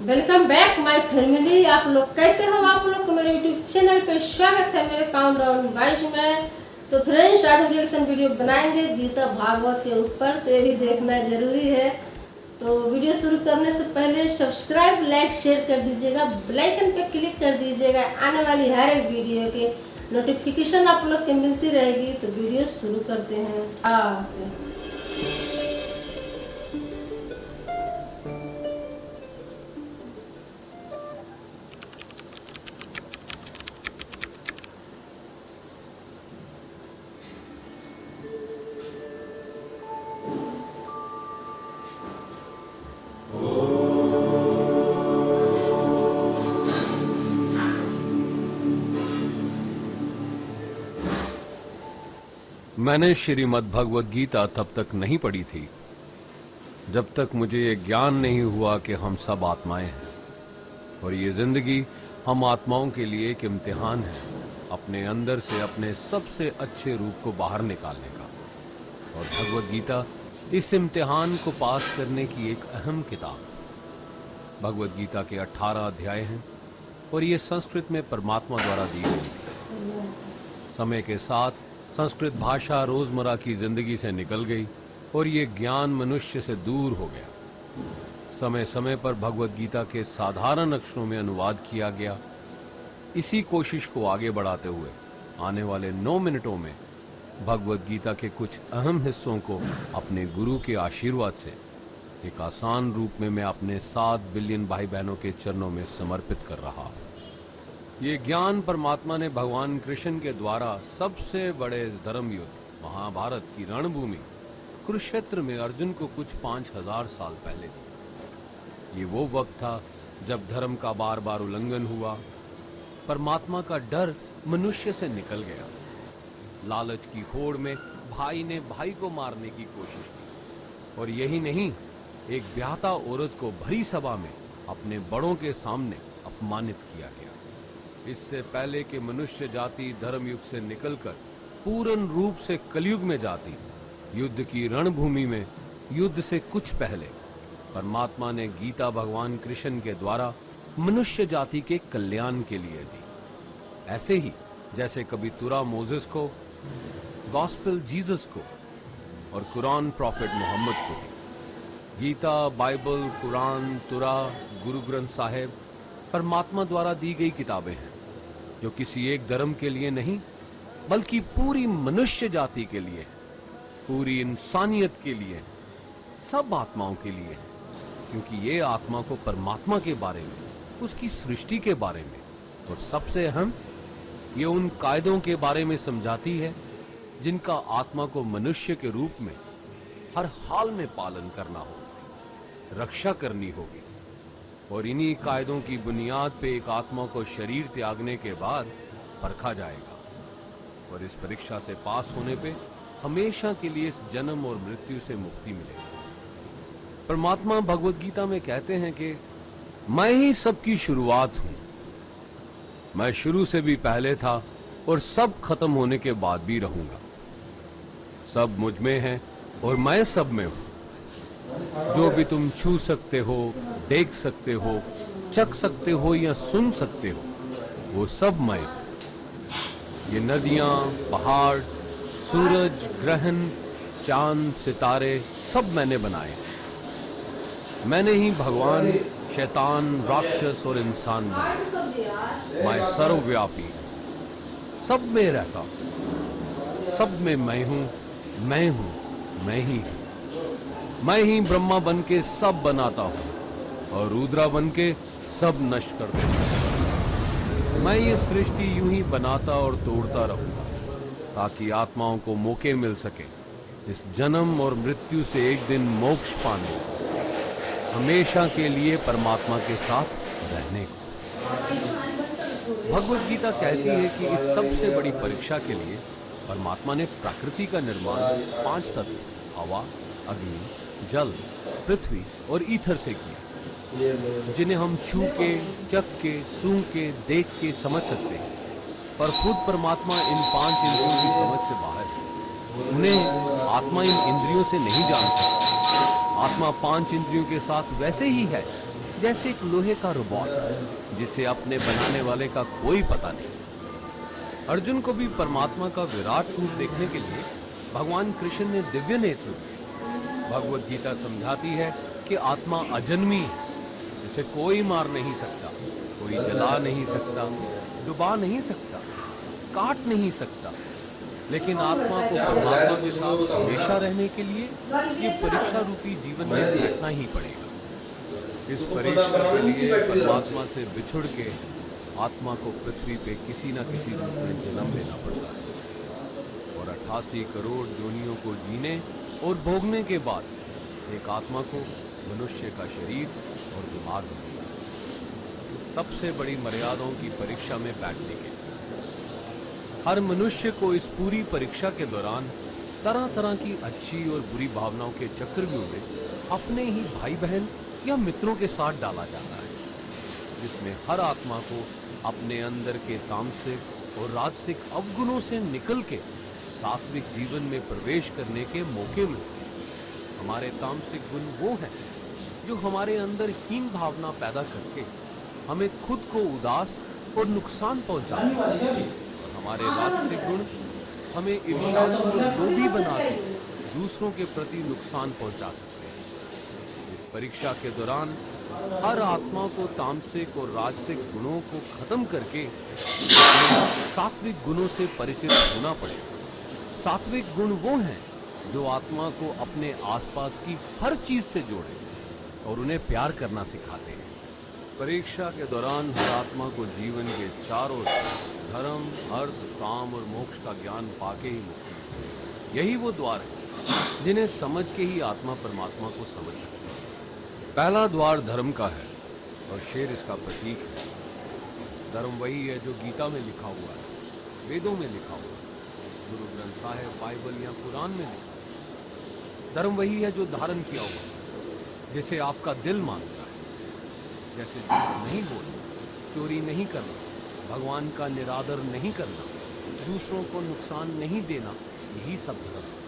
Welcome back my family. आप लोग कैसे हो? आप लोग को मेरे यूट्यूब चैनल पे स्वागत है मेरे काउंटडाउन 22 में। तो फ्रेंड्स, आज हम रिएक्शन वीडियो बनाएंगे गीता भागवत के ऊपर, तो ये भी देखना जरूरी है। तो वीडियो शुरू करने से पहले सब्सक्राइब, लाइक, शेयर कर दीजिएगा, बेल आइकन पे क्लिक कर दीजिएगा। आने वाली हर एक वीडियो के नोटिफिकेशन आप लोग के मिलती रहेगी। तो वीडियो शुरू करते हैं। मैंने श्रीमद् भगवद गीता तब तक नहीं पढ़ी थी जब तक मुझे ये ज्ञान नहीं हुआ कि हम सब आत्माएं हैं और ये जिंदगी हम आत्माओं के लिए एक इम्तिहान है, अपने अंदर से अपने सबसे अच्छे रूप को बाहर निकालने का। और भगवद गीता इस इम्तिहान को पास करने की एक अहम किताब। भगवद गीता के 18 अध्याय हैं और ये संस्कृत में परमात्मा द्वारा दी गई थी। समय के साथ संस्कृत भाषा रोजमर्रा की जिंदगी से निकल गई और ये ज्ञान मनुष्य से दूर हो गया। समय समय पर भगवद गीता के साधारण अक्षरों में अनुवाद किया गया। इसी कोशिश को आगे बढ़ाते हुए आने वाले 9 मिनटों में भगवद गीता के कुछ अहम हिस्सों को अपने गुरु के आशीर्वाद से एक आसान रूप में मैं अपने 7 बिलियन भाई बहनों के चरणों में समर्पित कर रहा हूं। ये ज्ञान परमात्मा ने भगवान कृष्ण के द्वारा सबसे बड़े धर्म युद्ध महाभारत की रणभूमि कुरुक्षेत्र में अर्जुन को कुछ 5000 साल पहले दी। ये वो वक्त था जब धर्म का बार बार उल्लंघन हुआ, परमात्मा का डर मनुष्य से निकल गया। लालच की होड़ में भाई ने भाई को मारने की कोशिश की और यही नहीं, एक ब्याहता औरत को भरी सभा में अपने बड़ों के सामने अपमानित किया गया। इससे पहले कि मनुष्य जाति धर्म युग से निकलकर पूर्ण रूप से कलयुग में जाती, युद्ध की रणभूमि में युद्ध से कुछ पहले परमात्मा ने गीता भगवान कृष्ण के द्वारा मनुष्य जाति के कल्याण के लिए दी। ऐसे ही जैसे कभी तुरा मोसेस को, गॉस्पेल जीसस को और कुरान प्रॉफिट मोहम्मद को दी। गीता, बाइबल, कुरान, तुरा, गुरु ग्रंथ साहिब परमात्मा द्वारा दी गई किताबें हैं जो किसी एक धर्म के लिए नहीं बल्कि पूरी मनुष्य जाति के लिए, पूरी इंसानियत के लिए, सब आत्माओं के लिए है। क्योंकि ये आत्मा को परमात्मा के बारे में, उसकी सृष्टि के बारे में और सबसे अहम ये उन कायदों के बारे में समझाती है जिनका आत्मा को मनुष्य के रूप में हर हाल में पालन करना होगा, रक्षा करनी होगी। और इन्हीं कायदों की बुनियाद पे एक आत्मा को शरीर त्यागने के बाद परखा जाएगा और इस परीक्षा से पास होने पे हमेशा के लिए इस जन्म और मृत्यु से मुक्ति मिलेगी। परमात्मा भगवद गीता में कहते हैं कि मैं ही सबकी शुरुआत हूं, मैं शुरू से भी पहले था और सब खत्म होने के बाद भी रहूंगा। सब मुझ में है और मैं सब में हूं। जो भी तुम छू सकते हो, देख सकते हो, चख सकते हो या सुन सकते हो, वो सब मैं। ये नदियां, पहाड़, सूरज, ग्रहण, चांद, सितारे सब मैंने बनाए। मैंने ही भगवान, शैतान, राक्षस और इंसान बनाए। मैं सर्वव्यापी, सब में रहता हूं, सब में मैं हूं, मैं ही हूं। मैं ही ब्रह्मा बन के सब बनाता हूं और रुद्रा बन के सब नष्ट कर देता हूं। मैं ये सृष्टि यूं ही बनाता और तोड़ता रहूंगा ताकि आत्माओं को मौके मिल सके इस जन्म और मृत्यु से एक दिन मोक्ष पाने, हमेशा के लिए परमात्मा के साथ रहने को। भगवद गीता कहती है कि इस सबसे बड़ी परीक्षा के लिए परमात्मा ने प्रकृति का निर्माण 5 तत्व, हवा, अग्नि, जल, पृथ्वी और ईथर से किया, जिन्हें हम छू के, चख के, सूंघ के, देख के समझ सकते हैं। पर खुद परमात्मा इन 5 इंद्रियों की समझ से बाहर है। उन्हें आत्मा इन इंद्रियों से नहीं जान सकता। आत्मा 5 इंद्रियों के साथ वैसे ही है जैसे एक लोहे का रोबोट जिसे अपने बनाने वाले का कोई पता नहीं। अर्जुन को भी परमात्मा का विराट रूप देखने के लिए भगवान कृष्ण ने दिव्य नेत्र दिए। भगवत गीता समझाती है कि आत्मा अजन्मी है, जिसे कोई मार नहीं सकता, कोई जला नहीं सकता, डुबा नहीं सकता, काट नहीं सकता। लेकिन आत्मा को परमात्मा के साथ हमेशा रहने के लिए ये परीक्षा रूपी जीवन में बैठना ही पड़ेगा। इस परीक्षा के लिए परमात्मा से बिछुड़ के आत्मा को पृथ्वी पे किसी न किसी रूप में जन्म लेना पड़ता है और 88 करोड़ योनियों को जीने और भोगने के बाद एक आत्मा को मनुष्य का शरीर और दिमाग मिलेगा। सबसे बड़ी मर्यादाओं की परीक्षा में बैठने के हर मनुष्य को इस पूरी परीक्षा के दौरान तरह तरह की अच्छी और बुरी भावनाओं के चक्रव्यूह में अपने ही भाई बहन या मित्रों के साथ डाला जाता है, जिसमें हर आत्मा को अपने अंदर के तामसिक और राजसिक अवगुणों से निकल के सात्विक जीवन में प्रवेश करने के मौके मिलते हैं। हमारे तामसिक गुण वो हैं जो हमारे अंदर हीन भावना पैदा करके हमें खुद को उदास और नुकसान पहुंचाते हैं, और हमारे राजसिक गुण हमें ईर्ष्यालु और लोभी बना के दूसरों के प्रति नुकसान पहुंचा सकते हैं। इस परीक्षा के दौरान हर आत्मा को तामसिक और राजसिक गुणों को खत्म करके सात्विक गुणों से परिचित होना पड़ेगा। सात्विक गुण वो हैं जो आत्मा को अपने आसपास की हर चीज से जोड़े और उन्हें प्यार करना सिखाते हैं। परीक्षा के दौरान हर आत्मा को जीवन के चारों धर्म, अर्थ, काम और मोक्ष का ज्ञान पाके ही मुक्ति। यही वो द्वार है जिन्हें समझ के ही आत्मा परमात्मा को समझ सकती है। पहला द्वार धर्म का है और शेर इसका प्रतीक है। धर्म वही है जो गीता में लिखा हुआ है, वेदों में लिखा हुआ है, गुरु ग्रंथ साहिब, बाइबल या कुरान में लिखा है। धर्म वही है जो धारण किया हुआ है, जिसे आपका दिल मानता है, जैसे झूठ नहीं बोलना, चोरी नहीं करना, भगवान का निरादर नहीं करना, दूसरों को नुकसान नहीं देना, यही सब धर्म है।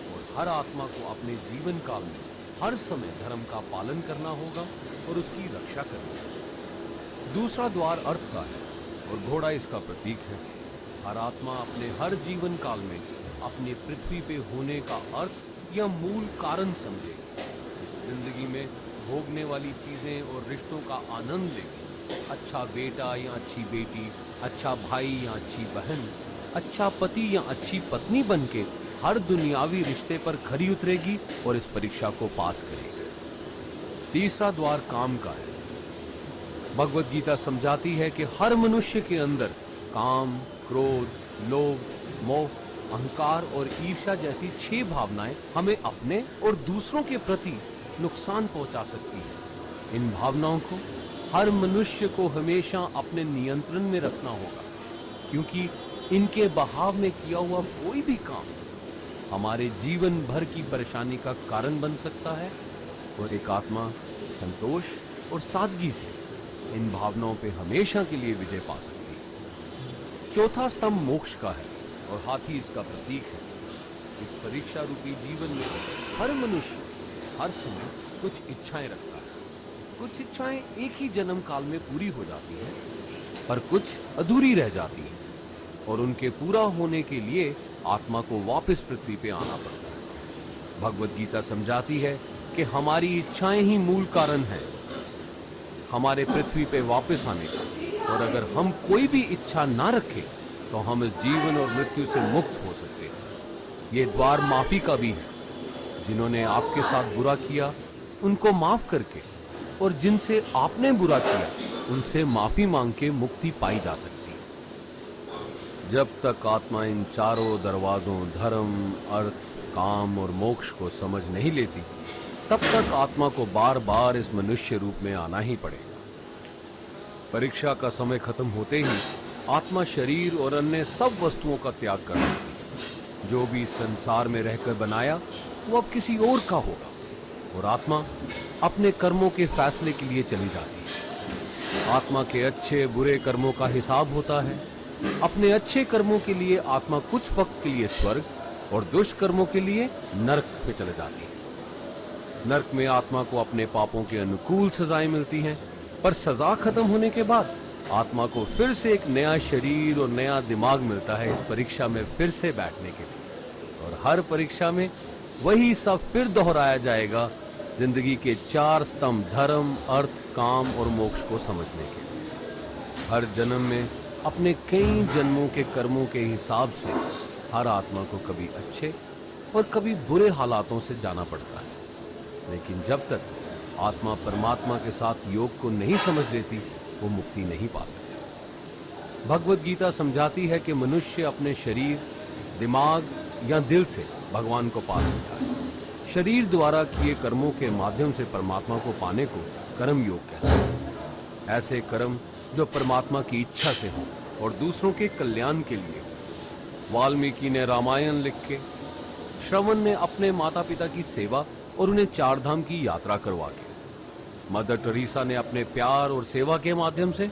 और हर आत्मा को अपने जीवन काल में हर समय धर्म का पालन करना होगा और उसकी रक्षा करनी है। दूसरा द्वार अर्थ का है और घोड़ा इसका प्रतीक है। हर आत्मा अपने हर जीवन काल में अपने पृथ्वी पे होने का अर्थ या मूल कारण समझे। इस जिंदगी में भोगने वाली चीजें और रिश्तों का आनंद ले, अच्छा बेटा या अच्छी बेटी, अच्छा भाई या अच्छी बहन, अच्छा पति या अच्छी पत्नी बनके हर दुनियावी रिश्ते पर खरी उतरेगी और इस परीक्षा को पास करेगी। तीसरा द्वार काम का है। भगवत गीता समझाती है कि हर मनुष्य के अंदर काम, क्रोध, लोभ, मोह, अहंकार और ईर्ष्या जैसी 6 भावनाएं हमें अपने और दूसरों के प्रति नुकसान पहुंचा सकती है। इन भावनाओं को हर मनुष्य को हमेशा अपने नियंत्रण में रखना होगा, क्योंकि इनके बहाव में किया हुआ कोई भी काम हमारे जीवन भर की परेशानी का कारण बन सकता है। और एक आत्मा संतोष और सादगी से इन भावनाओं पे हमेशा के लिए विजय पा सकती है। चौथा स्तंभ मोक्ष का है और हाथी इसका प्रतीक है। इस परीक्षा रूपी जीवन में हर मनुष्य हर समय कुछ इच्छाएं रखता है। कुछ इच्छाएं एक ही जन्म काल में पूरी हो जाती हैं, पर कुछ अधूरी रह जाती हैं और उनके पूरा होने के लिए आत्मा को वापस पृथ्वी पे आना पड़ता है। भगवत गीता समझाती है कि हमारी इच्छाएं ही मूल कारण है हमारे पृथ्वी पे वापस आने का, और अगर हम कोई भी इच्छा ना रखें तो हम इस जीवन और मृत्यु से मुक्त हो सकते हैं। ये द्वार माफी का भी है। जिन्होंने आपके साथ बुरा किया उनको माफ करके और जिनसे आपने बुरा किया उनसे माफी मांग के मुक्ति पाई जा सकती है। जब तक आत्मा इन चारों दरवाजों धर्म, अर्थ, काम और मोक्ष को समझ नहीं लेती, तब तक आत्मा को बार बार इस मनुष्य रूप में आना ही पड़ेगा। परीक्षा का समय खत्म होते ही आत्मा शरीर और अन्य सब वस्तुओं का त्याग कर देती है। जो भी संसार में रहकर बनाया वो अब किसी और का होगा और आत्मा अपने कर्मों के फैसले के लिए चली जाती है। आत्मा के अच्छे बुरे कर्मों का हिसाब होता है। अपने अच्छे कर्मों के लिए आत्मा कुछ वक्त के लिए स्वर्ग और दुष्कर्मों के लिए नरक पे चले जाती है। नर्क में आत्मा को अपने पापों के अनुकूल सजाएं मिलती हैं, पर सजा खत्म होने के बाद आत्मा को फिर से एक नया शरीर और नया दिमाग मिलता है इस परीक्षा में फिर से बैठने के लिए। और हर परीक्षा में वही सब फिर दोहराया जाएगा, जिंदगी के 4 स्तंभ धर्म, अर्थ, काम और मोक्ष को समझने के लिए। हर जन्म में अपने कई जन्मों के कर्मों के हिसाब से हर आत्मा को कभी अच्छे और कभी बुरे हालातों से जाना पड़ता है, लेकिन जब तक आत्मा परमात्मा के साथ योग को नहीं समझ लेती, वो मुक्ति नहीं पा सकती। भगवत गीता समझाती है कि मनुष्य अपने शरीर, दिमाग या दिल से भगवान को पा सकता है। शरीर द्वारा किए कर्मों के माध्यम से परमात्मा को पाने को कर्म योग कहते हैं। ऐसे कर्म जो परमात्मा की इच्छा से हो और दूसरों के कल्याण के लिए। वाल्मीकि ने रामायण लिख के, श्रवण ने अपने माता पिता की सेवा और उन्हें 4 धाम की यात्रा करवा के, मदर टेरेसा ने अपने प्यार और सेवा के माध्यम से,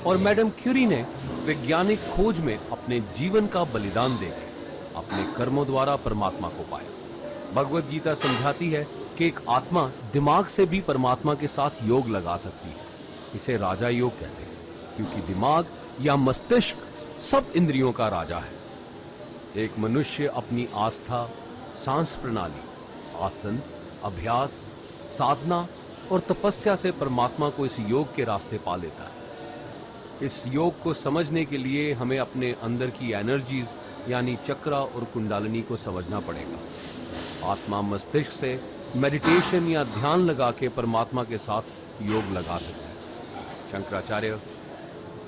और मैडम क्यूरी ने वैज्ञानिक खोज में अपने जीवन का बलिदान देकर अपने कर्मों द्वारा परमात्मा को पाया। भगवत गीता समझाती है कि एक आत्मा दिमाग से भी परमात्मा के साथ योग लगा सकती है। इसे राजा योग कहते हैं, क्योंकि दिमाग या मस्तिष्क सब इंद्रियों का राजा है। एक मनुष्य अपनी आस्था, सांस प्रणाली, आसन, अभ्यास, साधना और तपस्या से परमात्मा को इस योग के रास्ते पा लेता है। इस योग को समझने के लिए हमें अपने अंदर की एनर्जीज यानी चक्रा और कुंडलिनी को समझना पड़ेगा। आत्मा मस्तिष्क से मेडिटेशन या ध्यान लगा के परमात्मा के साथ योग लगा सकता है। शंकराचार्य,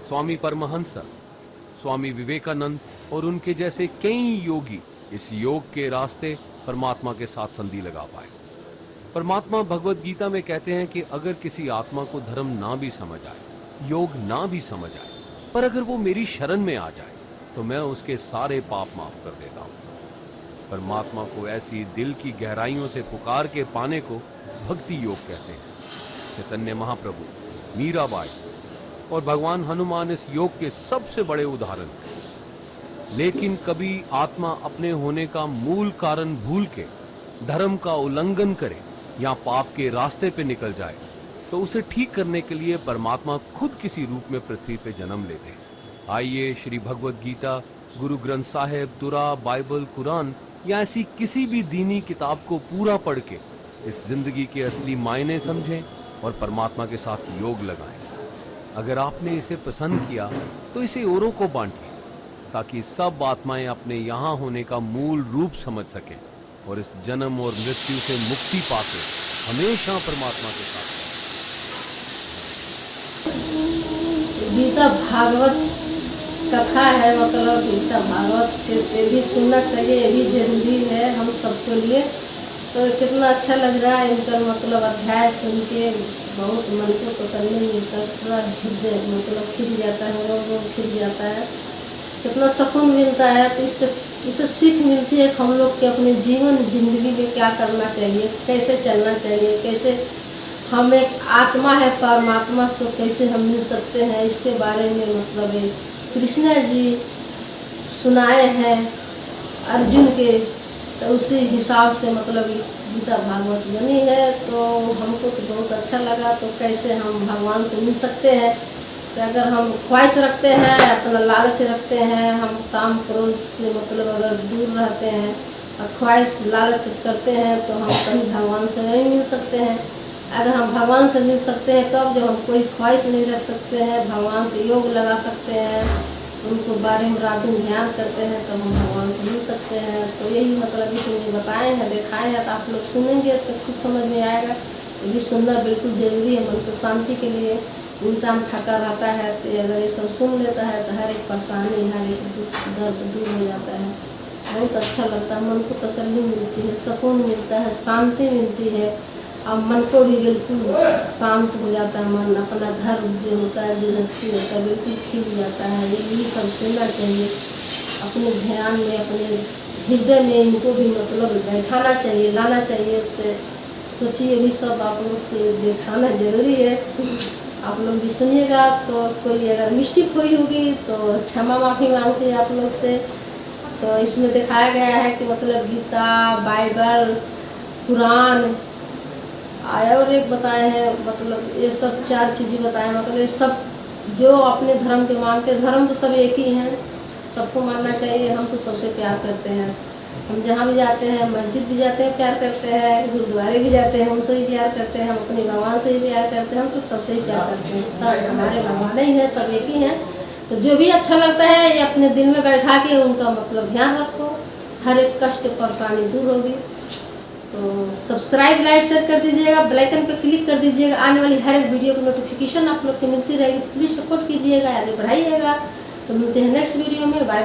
स्वामी परमहंस, स्वामी विवेकानंद और उनके जैसे कई योगी इस योग के रास्ते परमात्मा के साथ संधि लगा पाए। परमात्मा भगवत गीता में कहते हैं कि अगर किसी आत्मा को धर्म ना भी समझ आए, योग ना भी समझ आए, पर अगर वो मेरी शरण में आ जाए तो मैं उसके सारे पाप माफ कर देता हूँ। परमात्मा को ऐसी दिल की गहराइयों से पुकार के पाने को भक्ति योग कहते हैं। चैतन्य महाप्रभु, मीराबाई और भगवान हनुमान इस योग के सबसे बड़े उदाहरण हैं। लेकिन कभी आत्मा अपने होने का मूल कारण भूल के धर्म का उल्लंघन करे या पाप के रास्ते पे निकल जाए, तो उसे ठीक करने के लिए परमात्मा खुद किसी रूप में पृथ्वी पे जन्म लेते हैं। आइए श्री भगवत गीता, गुरु ग्रंथ साहिब, तुरा, बाइबल, कुरान या ऐसी किसी भी दीनी किताब को पूरा पढ़ के इस जिंदगी के असली मायने समझें और परमात्मा के साथ योग लगाएं। अगर आपने इसे पसंद किया तो इसे औरों को बांटिए, ताकि सब आत्माएं अपने यहाँ होने का मूल रूप समझ सकें और इस जन्म और मृत्यु से मुक्ति पाके हमेशा परमात्मा के साथ। गीता भागवत कथा है, मतलब गीता भागवत ये भी सुनना चाहिए, ये भी जरूरी है हम सबके लिए। तो कितना अच्छा लग रहा है इनका मतलब अध्याय सुन के, बहुत मन को तसल्ली मिलता है, पूरा हृदय मतलब खिल जाता है, रोग खिल जाता है, कितना सुकून मिलता है। तो इससे सीख मिलती है कि हम लोग के अपने जीवन जिंदगी में क्या करना चाहिए, कैसे चलना चाहिए, कैसे हम एक आत्मा है परमात्मा से कैसे हम मिल सकते हैं, इसके बारे में मतलब कृष्ण जी सुनाए हैं अर्जुन के। तो उसी हिसाब से मतलब इस गीता भागवत बनी है। तो हमको तो बहुत अच्छा लगा। तो कैसे हम भगवान से मिल सकते हैं, तो अगर हम ख्वाहिश रखते हैं, अपना लालच रखते हैं, हम काम क्रोध से मतलब अगर दूर रहते हैं और ख्वाहिश लालच करते हैं, तो हम कहीं भगवान से नहीं मिल सकते हैं। अगर हम भगवान से मिल सकते हैं तब जब हम कोई ख्वाहिश नहीं रख सकते हैं, भगवान से योग लगा सकते हैं, उनको बारे में रात दिन ध्यान करते हैं, तब हम भगवान से मिल सकते हैं। तो यही मतलब इसमें बताए हैं, दिखाए हैं। तो आप लोग सुनेंगे तो कुछ समझ में आएगा। ये भी सुनना बिल्कुल ज़रूरी है मन को शांति के लिए। इंसान थका रहता है तो अगर ये सब सुन लेता है तो हर एक परेशानी, हर एक दुख दर्द दूर हो जाता है। बहुत अच्छा लगता है, मन को तसल्ली मिलती है, सुकून मिलता है, शांति मिलती है, और मन को भी बिल्कुल शांत हो जाता है। मन अपना घर जो होता है, गृहस्थी होता है, बिल्कुल खिल जाता है। ये सब सुनना चाहिए अपने ध्यान में, अपने हृदय में इनको भी मतलब बैठाना चाहिए, लाना चाहिए। तो सोचिए भी सब आप लोग को दिखाना जरूरी है। आप लोग भी सुनिएगा। तो कोई अगर मिस्टेक हुई होगी तो क्षमा माफ़ी मांगती है आप लोग से। तो इसमें दिखाया गया है कि मतलब गीता, बाइबल, कुरान और एक बताए हैं, मतलब ये सब 4 चीज़ें बताए, मतलब ये सब जो अपने धर्म के मानते हैं, धर्म तो सब एक ही हैं, सबको मानना चाहिए। हम तो सबसे प्यार करते हैं, हम जहाँ भी जाते हैं, मस्जिद भी जाते हैं प्यार करते हैं, गुरुद्वारे भी जाते हैं उनसे भी प्यार करते हैं, हम अपने भगवान से भी प्यार करते हैं, हम तो सबसे ही प्यार करते हैं। सब हमारे भगवान ही हैं, सब एक ही हैं। तो जो भी अच्छा लगता है ये अपने दिल में बैठा के उनका मतलब ध्यान रखो, हर एक कष्ट परेशानी दूर होगी। तो सब्सक्राइब, लाइक, शेयर कर दीजिएगा, बेल आइकन पर क्लिक कर दीजिएगा, आने वाली हर एक वीडियो की नोटिफिकेशन आप लोग को मिलती रहेगी। तो प्लीज़ सपोर्ट कीजिएगा, आगे बढ़ाइएगा। तो मिलते हैं नेक्स्ट वीडियो में, बाय बाय।